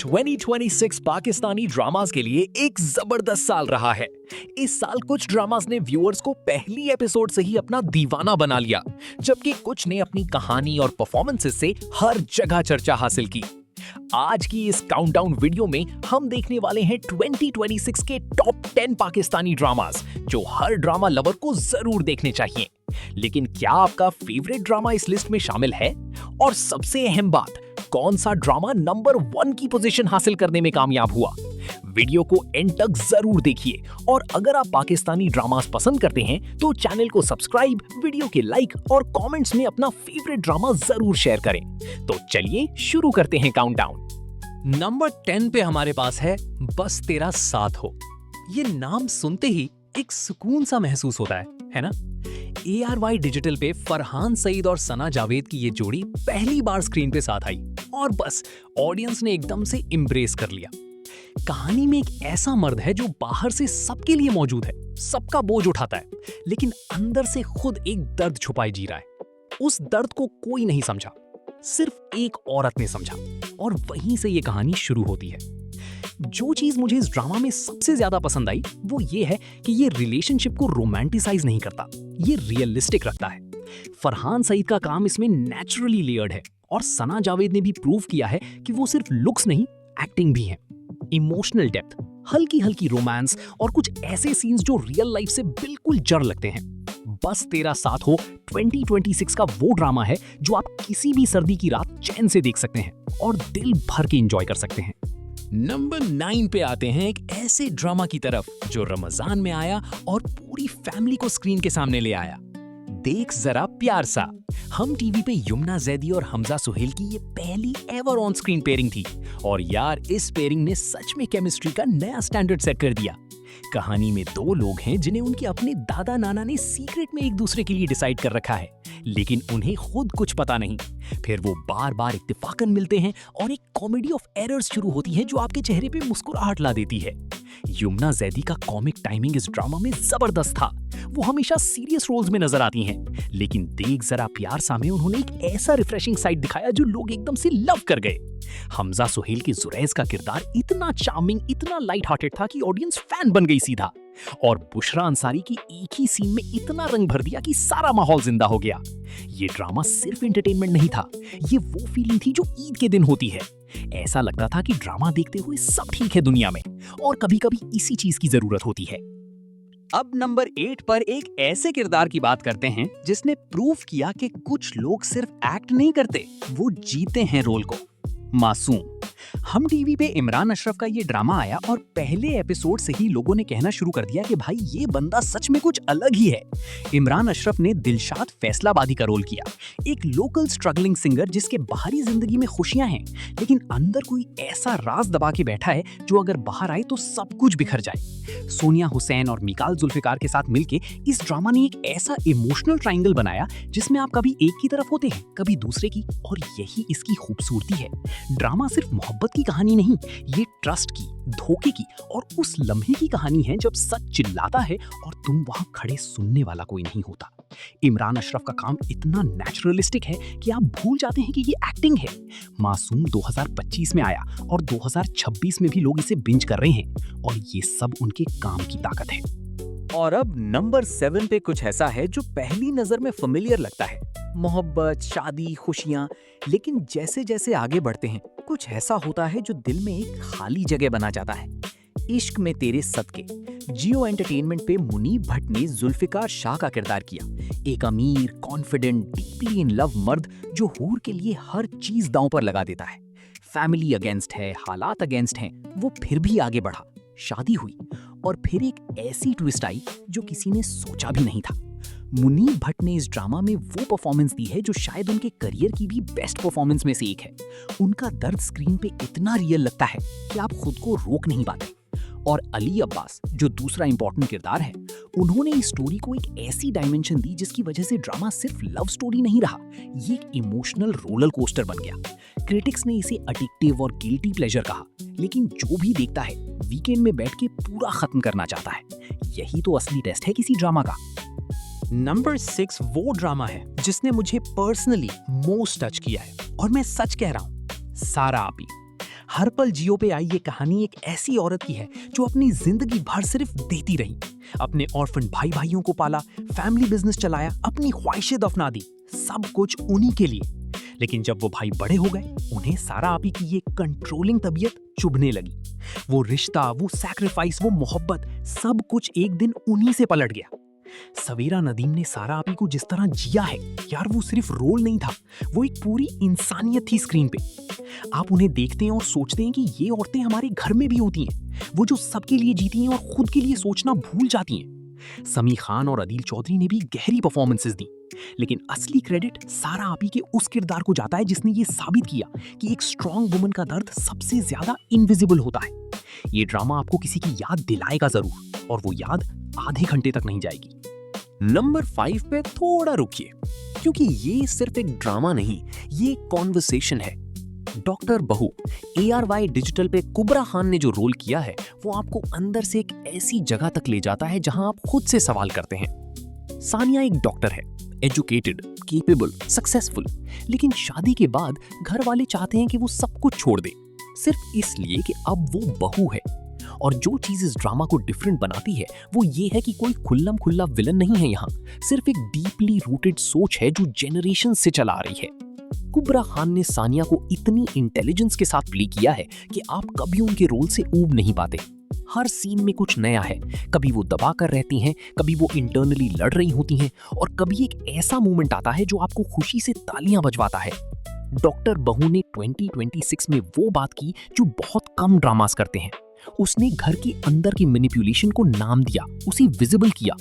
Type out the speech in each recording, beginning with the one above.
2026 Pakistani dramas के लिए एक जबरदस्त साल रहा है। इस साल कुछ ड्रामास ने व्यूअर्स को पहली एपिसोड से ही अपना दीवाना बना लिया, जबकि कुछ ने अपनी कहानी और परफॉर्मेंसेस से हर जगह चर्चा हासिल की। आज की इस काउंटडाउन वीडियो में हम देखने वाले हैं 2026 के टॉप 10 पाकिस्तानी ड्रामास जो हर ड्रामा लवर को जरूर देखने चाहिए। लेकिन क्या आपका फेवरेट ड्रामा इस लिस्ट में शामिल है? और सबसे अहम बात, कौन सा ड्रामा नंबर 1 की पोजीशन हासिल करने में कामयाब हुआ? वीडियो को एंड तक जरूर देखिए और अगर आप पाकिस्तानी ड्रामास पसंद करते हैं तो चैनल को सब्सक्राइब, वीडियो के लाइक और कमेंट्स में अपना फेवरेट ड्रामा जरूर शेयर करें। तो चलिए शुरू करते हैं काउंटडाउन। नंबर 10 पे हमारे पास है बस तेरा साथ हो। ये नाम सुनते ही एक सुकून सा महसूस होता है ना? ARY डिजिटल पे फरहान सईद और सना जावेद की ये जोड़ी पहली बार स्क्रीन पे साथ आई और बस ऑडियंस ने एकदम से इम्ब्रेस कर लिया। कहानी में एक ऐसा मर्द है जो बाहर से सबके लिए मौजूद है, सबका बोझ उठाता है, लेकिन अंदर से खुद एक दर्द छुपाए जी रहा है। उस दर्द को कोई नहीं समझा, सिर्फ एक औरत ने समझा और वहीं से ये कहानी शुरू होती है। जो चीज मुझे इस ड्रामा में सबसे ज्यादा पसंद आई वो ये है कि ये रिलेशनशिप को रोमांटिसाइज नहीं करता, ये रियलिस्टिक रखता है। फरहान सईद का काम इसमें नेचुरली लेयर्ड है और सना जावेद ने भी प्रूव किया है कि वो सिर्फ लुक्स नहीं, एक्टिंग भी है। इमोशनल डेप्थ, हल्की हल्की रोमांस और कुछ ऐसे सीन्स जो रियल लाइफ से बिल्कुल जड़ लगते हैं। बस तेरा साथ हो 2026 का वो ड्रामा है जो आप किसी भी सर्दी की रात चैन से देख सकते हैं और दिल भर के एंजॉय कर सकते हैं। नंबर 9 पे आते हैं एक ऐसे ड्रामा की तरफ जो रमजान में आया और पूरी फैमिली को स्क्रीन के सामने ले आया। देख जरा प्यार सा। हम टीवी पे यमुना जैदी और हमजा सुहेल की ये पहली एवर ऑन स्क्रीन पेयरिंग थी और यार इस पेयरिंग ने सच में केमिस्ट्री का नया स्टैंडर्ड सेट कर दिया। कहानी में 2 लोग हैं जिन्हें उनके अपने दादा नाना ने सीक्रेट में एक दूसरे के लिए डिसाइड कर रखा है, लेकिन उन्हें खुद कुछ पता नहीं। फिर वो बार बार इत्तेफाकन मिलते हैं और एक कॉमेडी ऑफ एरर्स शुरू होती है जो आपके चेहरे पे मुस्कुराहट ला देती है। यमुना जैदी का कॉमिक टाइमिंग इस ड्रामा में जबरदस्त था। वो हमेशा सीरियस रोल्स में नजर आती हैं, लेकिन देख जरा प्यार सा में उन्होंने एक ऐसा रिफ्रेशिंग साइड दिखाया जो लोग एकदम से लव कर गए। हमजा सुहेल की जुरैज का किरदार इतना चार्मिंग, इतना लाइट हार्टेड था कि ऑडियंस फैन बन गई सीधा। और बुशरा अंसारी की एक ही सीन में इतना रंग भर दिया कि सारा माहौल जिंदा हो गया। ये ड्रामा सिर्फ एंटरटेनमेंट नहीं था, ये वो फीलिंग थी जो ईद के दिन होती है। ऐसा लगता था कि ड्रामा देखते हुए सब ठीक है दुनिया में और कभी-कभी इसी चीज की जरूरत होती है। अब नंबर 8 पर एक ऐसे किरदार की बात करते हैं जिसने प्रूव किया कि कुछ लोग सिर्फ एक्ट नहीं करते, वो जीते हैं रोल को। मासूम। हम टीवी पे इमरान अशरफ का ये ड्रामा आया और पहले एपिसोड से ही लोगों ने कहना शुरू कर दिया कि भाई ये बंदा सच में कुछ अलग ही है। इमरान अशरफ ने दिलशाद फैसलाबादी का रोल किया, एक लोकल स्ट्रगलिंग सिंगर जिसके बाहरी जिंदगी में खुशियां हैं, लेकिन अंदर कोई ऐसा राज दबा के बैठा है जो अगर बाहर आए तो सब कुछ बिखर जाए। सोनिया हुसैन और मिकाल जुल्फिकार के साथ मिलके इस ड्रामा ने एक ऐसा इमोशनल ट्रायंगल बनाया जिसमें आप कभी एक की तरफ होते हैं, कभी दूसरे की, और यही इसकी खूबसूरती है। ड्रामा सिर्फ मोहब्बत की कहानी नहीं, ये ट्रस्ट की, धोखे की और उस लम्हे की कहानी है जब सच चिल्लाता है और तुम वहां खड़े सुनने वाला कोई नहीं होता। इमरान अशरफ का काम इतना नेचुरलिस्टिक है कि आप भूल जाते हैं कि ये एक्टिंग है। मासूम 2025 में आया और 2026 में भी लोग इसे बिंज कर रहे हैं और ये सब उनके काम की ताकत है। और अब नंबर 7 पे कुछ ऐसा है जो पहली नजर में फेमिलियर लगता है, मोहब्बत, शादी, खुशियां, लेकिन जैसे जैसे आगे बढ़ते हैं कुछ ऐसा होता है जो दिल में एक खाली जगह बना जाता है। इश्क में तेरे सदके जियो एंटरटेनमेंट पे मुनीब भट्ट ने जुल्फिकार शाह का किरदार किया, एक अमीर, कॉन्फिडेंट, डीपली इन लव मर्द जो हूर के लिए हर चीज दांव पर लगा देता है। फैमिली अगेंस्ट है, हालात अगेंस्ट हैं, वो फिर भी आगे बढ़ा, शादी हुई और फिर एक ऐसी ट्विस्ट आई जो किसी ने सोचा भी नहीं था। मुनीब भट्ट ने इस ड्रामा में वो परफॉर्मेंस दी है जो शायद उनके करियर की भी बेस्ट परफॉर्मेंस में से एक है। उनका दर्द स्क्रीन पे इतना रियल लगता है कि आप खुद को रोक नहीं पाते। और अली अब्बास जो दूसरा इंपॉर्टेंट किरदार है, उन्होंने इस स्टोरी को एक ऐसी डायमेंशन दी जिसकी वजह से ड्रामा सिर्फ लव स्टोरी नहीं रहा, ये एक इमोशनल रोलर कोस्टर बन गया। क्रिटिक्स ने इसे एडिक्टिव और गिल्टी प्लेजर कहा, लेकिन जो भी देखता है वीकेंड में बैठ के पूरा खत्म करना चाहता है। यही तो असली टेस्ट है किसी ड्रामा का। नंबर 6 वो ड्रामा है जिसने मुझे पर्सनली मोस्ट टच किया है और मैं सच कह रहा हूँ, सारा आपी। हर पल जियो पे आई ये कहानी एक ऐसी औरत की है जो अपनी जिंदगी भर सिर्फ देती रही, अपने ऑर्फन भाई भाइयों को पाला, फैमिली बिजनेस चलाया, अपनी ख्वाहिशें दफना दी, सब कुछ उन्हीं के लिए। लेकिन जब वो भाई बड़े हो गए, उन्हें सारा आपी की ये कंट्रोलिंग तबीयत चुभने लगी। वो रिश्ता, वो सैक्रिफाइस, वो मोहब्बत, सब कुछ एक दिन उन्हीं से पलट गया। सवेरा नदीम ने सारा आपी को जिस तरह जिया है यार, वो सिर्फ रोल नहीं था, वो एक पूरी इंसानियत थी स्क्रीन पे। आप उन्हें देखते हैं और सोचते हैं कि ये औरतें हमारे घर में भी होती हैं, वो जो सबके लिए जीती हैं और खुद के लिए सोचना भूल जाती हैं। समी खान और अदील चौधरी ने भी गहरी परफॉर्मेंसेस दी, लेकिन असली क्रेडिट सारा आपी के उस किरदार को जाता है जिसने ये साबित किया कि एक स्ट्रॉन्ग वुमन का दर्द सबसे ज्यादा इनविजिबल होता है। ये ड्रामा आपको किसी की याद दिलाएगा जरूर, और वो याद आधे घंटे तक नहीं जाएगी। नंबर 5 पे थोड़ा रुकिए, क्योंकि ये सिर्फ एक ड्रामा नहीं, ये कॉन्वर्सेशन है। डॉक्टर बहू ARY डिजिटल पे कुबरा खान ने जो रोल किया है, वो आपको अंदर से एक ऐसी जगह तक ले जाता है जहां आप खुद से सवाल करते हैं। सानिया एक डॉक्टर है, एजुकेटेड, केपेबल, सक्सेसफुल, लेकिन शादी के बाद घर वाले चाहते हैं कि वो सब कुछ छोड़ दे, सिर्फ इसलिए कि अब वो बहू है। और जो चीज इस ड्रामा को डिफरेंट बनाती है वो ये है कि कोई खुल्लम खुल्ला विलन नहीं है यहाँ, सिर्फ एक डीपली रूटेड सोच है जो जेनरेशन से चला आ रही है। कुबरा खान ने सानिया को इतनी इंटेलिजेंस के साथ प्ले किया है कि आप कभी उनके रोल से ऊब नहीं पाते। हर सीन में कुछ नया है, कभी वो दबा कर रहती हैं, कभी वो इंटरनली लड़ रही होती हैं, और कभी एक ऐसा मोमेंट आता है जो आपको खुशी से तालियां बजवाता है। डॉक्टर बहू ने 2026 में वो बात की जो बहुत कम ड्रामास करते हैं। उसने घर के अंदर की मैनिपुलेशन को नाम दिया, उसे विजिबल किया।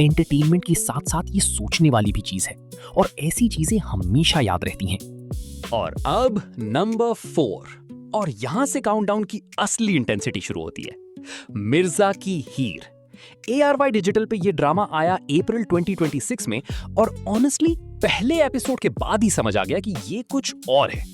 एंटरटेनमेंट के साथ साथ ये सोचने वाली भी चीज है, और ऐसी चीजें हमेशा याद रहती हैं। और अब नंबर 4, और यहां से काउंटडाउन की असली इंटेंसिटी शुरू होती है। मिर्जा की हीर। ARY डिजिटल पे ये ड्रामा आया अप्रैल 2026 में, और ऑनेस्टली पहले एपिसोड के बाद ही समझ आ गया कि ये कुछ और है।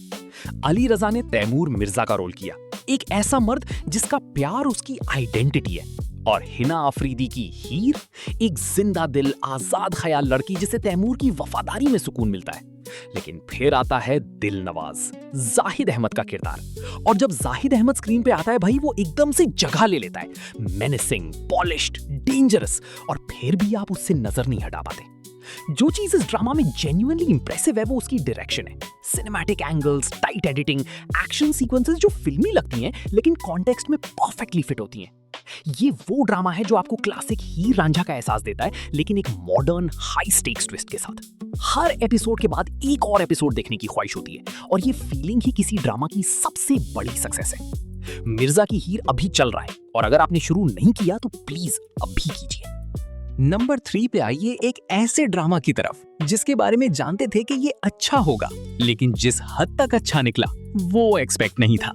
अली रजा ने तैमूर मिर्जा का रोल किया, एक ऐसा मर्द जिसका प्यार उसकी आइडेंटिटी है, और हिना अफरीदी की हीर, एक जिंदा दिल, आजाद ख्याल लड़की जिसे तैमूर की वफादारी में सुकून मिलता है। लेकिन फिर आता है दिल नवाज, जाहिद अहमद का किरदार, और जब जाहिद अहमद स्क्रीन पे आता है भाई, वो एकदम से जगह ले लेता है। मेनेसिंग, पॉलिश्ड, डेंजरस, और फिर भी आप उससे नजर नहीं हटा पाते। जो चीज इस ड्रामा में जेन्युइनली इंप्रेसिव है वो उसकी डायरेक्शन है। Cinematic angles, tight editing, action sequences जो फिल्मी लगती हैं लेकिन कॉन्टेक्स्ट में परफेक्टली फिट होती हैं। ये वो ड्रामा है जो आपको क्लासिक हीर रांझा का एहसास देता है, लेकिन एक मॉडर्न हाई स्टेक्स ट्विस्ट के साथ। हर एपिसोड के बाद एक और एपिसोड देखने की ख्वाहिश होती है, और ये फीलिंग ही किसी ड्रामा की सबसे बड़ी सक्सेस है। मिर्जा की हीर अभी चल रहा है, और अगर आपने शुरू नहीं किया तो प्लीज अभी कीजिए। नंबर 3 पे आइए एक ऐसे ड्रामा की तरफ जिसके बारे में जानते थे कि ये अच्छा होगा, लेकिन जिस हद तक अच्छा निकला वो एक्सपेक्ट नहीं था।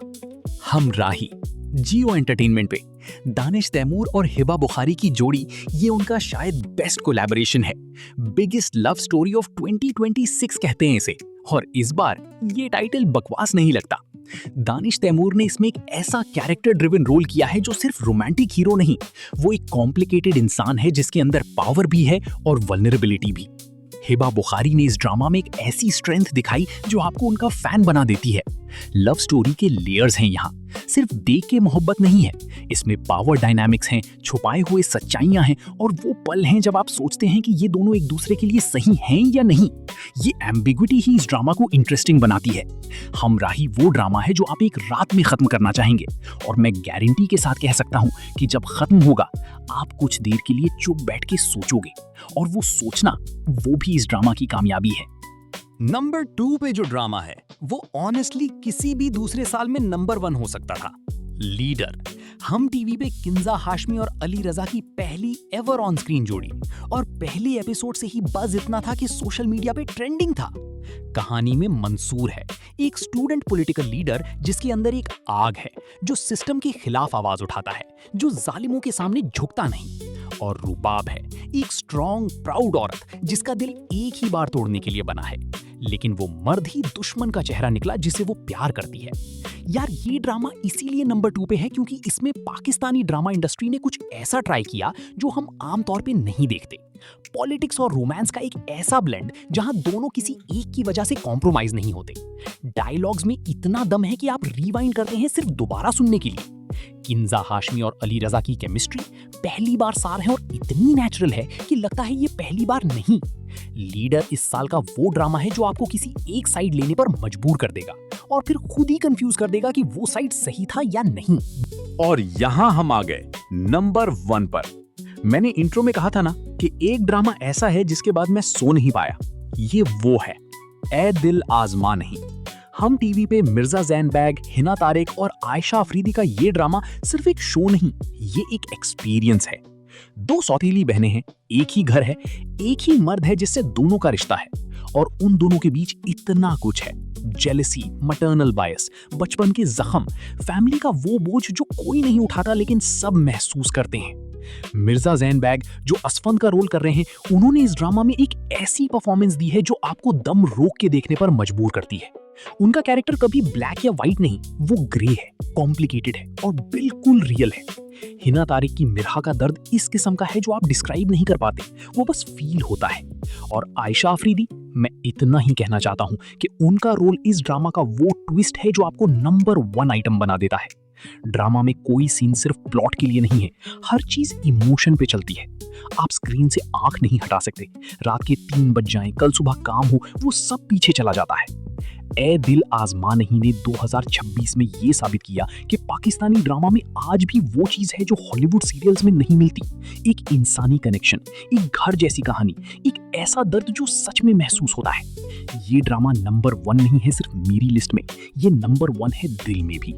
हमराही, जियो एंटरटेनमेंट पे दानिश तैमूर और हिबा बुखारी की जोड़ी, ये उनका शायद बेस्ट कोलैबोरेशन है। बिगेस्ट लव स्टोरी ऑफ 2026 कहते हैं इसे, और इस बार ये टाइटल बकवास नहीं लगता। दानिश तैमूर ने इसमें एक ऐसा कैरेक्टर ड्रिवन रोल किया है जो सिर्फ रोमांटिक हीरो नहीं, वो एक कॉम्प्लिकेटेड इंसान है जिसके अंदर पावर भी है और वल्नरेबिलिटी भी। हिबा बुखारी ने इस ड्रामा में एक ऐसी स्ट्रेंथ दिखाई जो आपको उनका फैन बना देती है। लव स्टोरी के लेयर्स हैं यहाँ, सिर्फ देख के मोहब्बत नहीं है, इसमें पावर डायनामिक्स हैं, छुपाए हुए सच्चाइयां हैं, और वो पल हैं जब आप सोचते हैं कि ये दोनों एक दूसरे के लिए सही हैं या नहीं। ये एम्बिग्विटी ही इस ड्रामा को इंटरेस्टिंग बनाती है। हमराही वो ड्रामा है जो आप एक रात में खत्म करना चाहेंगे, और मैं गारंटी के साथ कह सकता हूं कि जब खत्म होगा आप कुछ देर के लिए चुप बैठ के सोचोगे, और वो सोचना वो भी इस ड्रामा की कामयाबी है। नंबर 2 पे जो ड्रामा है वो ऑनेस्टली किसी भी दूसरे साल में नंबर 1 हो सकता था। लीडर। हम टीवी पे किंजा हाशमी और अली रजा की पहली एवर ऑन स्क्रीन जोड़ी, और पहले एपिसोड से ही बज़ इतना था कि सोशल मीडिया पे ट्रेंडिंग था। कहानी में मंसूर है, एक स्टूडेंट पॉलिटिकल लीडर जिसके अंदर एक आग है, जो सिस्टम के खिलाफ आवाज उठाता है, जो जालिमों के सामने झुकता नहीं। और रुबाब है एक स्ट्रॉन्ग प्राउड औरत जिसका दिल एक ही बार तोड़ने के लिए बना है, लेकिन वो मर्द ही दुश्मन का चेहरा निकला जिसे वो प्यार करती है। यार ये ड्रामा इसीलिए नंबर 2 पे है क्योंकि इसमें पाकिस्तानी ड्रामा इंडस्ट्री ने कुछ ऐसा ट्राई किया जो हम आमतौर पे नहीं देखते। पॉलिटिक्स और रोमांस का एक ऐसा ब्लेंड जहां दोनों किसी एक की वजह से कॉम्प्रोमाइज नहीं होते। डायलॉग्स में इतना दम है कि आप रीवाइंड करते हैं सिर्फ दोबारा सुनने के लिए। किंजा हाशमी और अली रजा की केमिस्ट्री पहली बार सार है और इतनी नेचुरल है कि लगता है ये पहली बार नहीं। लीडर इस साल का वो ड्रामा है जो आपको किसी एक साइड लेने पर मजबूर कर देगा और फिर खुद ही कंफ्यूज कर देगा कि वो साइड सही था या नहीं। और यहां हम आ गए नंबर 1 पर। मैंने इंट्रो में कहा था ना कि एक ड्रामा ऐसा है जिसके बाद मैं सो नहीं पाया। ये वो है, ए दिल आजमा नहीं। हम टीवी पे मिर्जा जैन बैग, हिना तारेक और आयशा अफरीदी का ये ड्रामा सिर्फ एक शो नहीं, ये एक एक्सपीरियंस है। 2 सौतेली बहनें हैं, एक ही घर है, एक ही मर्द है जिससे दोनों का रिश्ता है और उन दोनों के बीच इतना कुछ है। जेलसी, मैटरनल बायस, बचपन के जख्म, फैमिली का वो बोझ जो कोई नहीं उठाता लेकिन सब महसूस करते हैं। मिर्जा जैन बैग जो असफंद का रोल कर रहे हैं, उन्होंने इस ड्रामा में एक ऐसी परफॉर्मेंस दी है जो आपको दम रोक के देखने पर मजबूर करती है। उनका कैरेक्टर कभी ब्लैक या व्हाइट नहीं, वो ग्रे है, कॉम्प्लिकेटेड है और बिल्कुल रियल है। हिना तारिक की मिरहा का दर्द इस किस्म का है जो आप डिस्क्राइब नहीं कर पाते, वो बस फील होता है। और आयशा अफरीदी, मैं इतना ही कहना चाहता हूं कि उनका रोल इस ड्रामा का वो ट्विस्ट है जो आपको नंबर 1 आइटम बना देता है। ड्रामा में कोई सीन सिर्फ प्लॉट के लिए नहीं है, हर चीज इमोशन पे चलती है। आप स्क्रीन से आंख नहीं हटा सकते। रात के 3 बज जाएं, कल सुबह काम हो, वो सब पीछे चला जाता है। ए दिल आजमा नहीं ने 2026 में ये साबित किया कि पाकिस्तानी ड्रामा में आज भी वो चीज है जो हॉलीवुड सीरियल्स में नहीं मिलती। एक इंसानी कनेक्शन, एक घर जैसी कहानी, एक ऐसा दर्द जो सच में महसूस होता है। ये ड्रामा नंबर 1 नहीं है सिर्फ मेरी लिस्ट में, ये नंबर 1 है दिल में भी।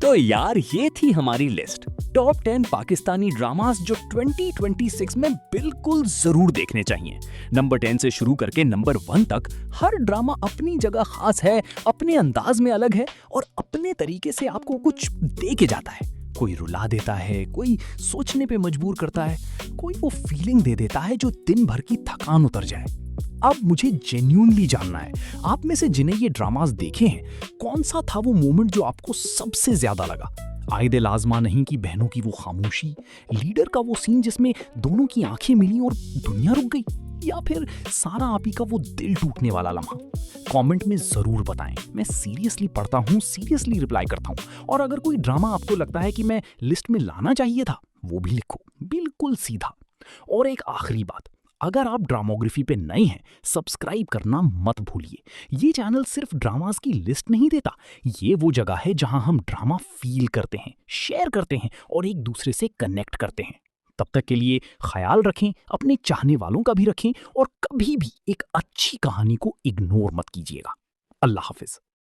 तो यार ये थी हमारी लिस्ट टॉप 10 पाकिस्तानी ड्रामास जो 2026 में बिल्कुल जरूर देखने चाहिए। नंबर 10 से शुरू करके नंबर 1 तक हर ड्रामा अपनी जगह खास है, अपने अंदाज में अलग है और अपने तरीके से आपको कुछ दे के जाता है। कोई रुला देता है, कोई सोचने पे मजबूर करता है, कोई वो फीलिंग दे देता है जो दिन भर की थकान उतर जाए। अब मुझे जेन्युइनली जानना है, आप में से जिन्हें ये ड्रामास देखे हैं, कौन सा था वो मोमेंट जो आपको सबसे ज्यादा लगा? आए दिल आजमा नहीं की बहनों की वो खामोशी, लीडर का वो सीन जिसमें दोनों की आंखें मिली और दुनिया रुक गई, या फिर सारा आपी का वो दिल टूटने वाला लम्हा? कमेंट में जरूर बताएं। मैं सीरियसली पढ़ता हूँ, सीरियसली रिप्लाई करता हूँ। और अगर कोई ड्रामा आपको लगता है कि मैं लिस्ट में लाना चाहिए था, वो भी लिखो, बिल्कुल सीधा। और एक आखिरी बात, अगर आप ड्रामोग्राफी पे नए हैं, सब्सक्राइब करना मत भूलिए। ये चैनल सिर्फ ड्रामास की लिस्ट नहीं देता, ये वो जगह है जहां हम ड्रामा फील करते हैं, शेयर करते हैं और एक दूसरे से कनेक्ट करते हैं। तब तक के लिए ख्याल रखें, अपने चाहने वालों का भी रखें और कभी भी एक अच्छी कहानी को इग्नोर मत कीजिएगा। अल्लाह हाफिज।